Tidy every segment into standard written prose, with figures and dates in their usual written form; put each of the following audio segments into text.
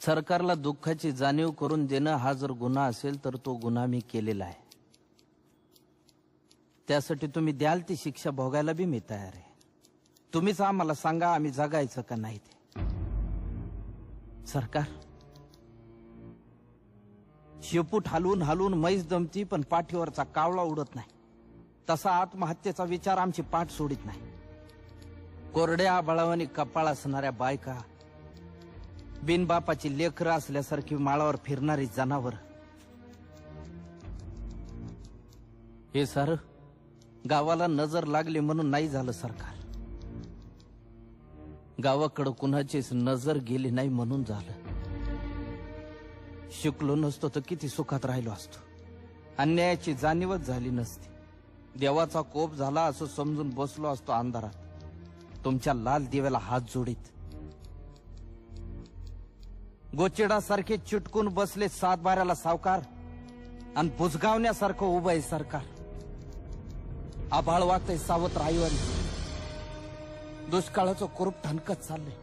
सरकारला दुःखाची जाणीव करून देणं हा जर गुन्हा असेल तर तो गुन्हा मी केलेला आहे. त्यासाठी तुम्ही द्याल ती शिक्षा भोगायला बी मी तयार आहे. तुम्हीच आम्हाला सांगा आम्ही जगायचं का नाही ते. सरकार शेपूट हलवून हलवून मैस दमती पण पाठीवरचा कावळा उडत नाही. तसा आत्महत्येचा विचार आमची पाठ सोडित नाही. कोरड्या आबाळावानी कपाळ असणाऱ्या बायका, बिनबापाची लेकरं असल्यासारखी माळावर फिरणारी जनावर, हे सारं गावाला नजर लागली म्हणून नाही झालं सरकार. गावाकडं कुणाचीच नजर गेली नाही म्हणून झालं. शिकलो नसतो तर किती सुखात राहिलो असतो. अन्यायाची जाणीवच झाली नसती. देवाचा कोप झाला असं समजून बसलो असतो अंधारात तुमच्या लाल दिव्याला हात जोडीत. गोचिडासारखे चिटकून बसले सातबाऱ्याला सावकार आणि बुजगावण्यासारखं उभं आहे सरकार. आभाळ वाटतंय सावत्र आईवारी. दुष्काळाचं कुरूप ठणकत चाललंय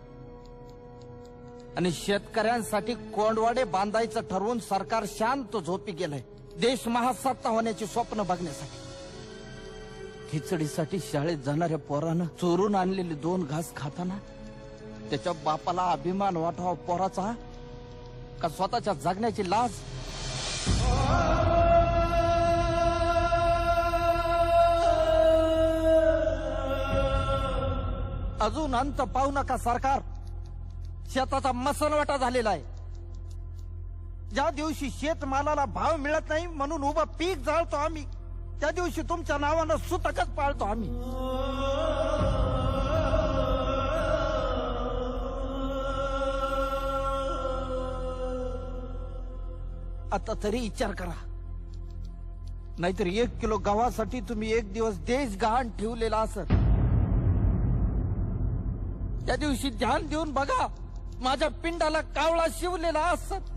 आणि शेतकऱ्यांसाठी कोंडवाडे बांधायचं ठरवून सरकार शांत झोपी गेलंय. देश महासत्ता होण्याची स्वप्न बघण्यासाठी. खिचडीसाठी शाळेत जाणाऱ्या पोरानं चोरून आणलेले 2 घास खाताना त्याच्या बापाला अभिमान वाटावा पोराचा का स्वतःच्या जगण्याची लाज. अजून अंत पाहू नका सरकार. शेताचा मसनवाटा झालेला आहे. ज्या दिवशी शेतमालाला भाव मिळत नाही म्हणून उभं पीक जाळतो आम्ही, त्या दिवशी तुमच्या नावानं सुतकच पाळतो आम्ही. आता तरी विचार करा. नाहीतर 1 किलो गव्हासाठी तुम्ही 1 दिवस देश गहाण ठेवलेला असत. त्या दिवशी ध्यान देऊन बघा, माझ्या पिंडाला कावळा शिवलेला असत.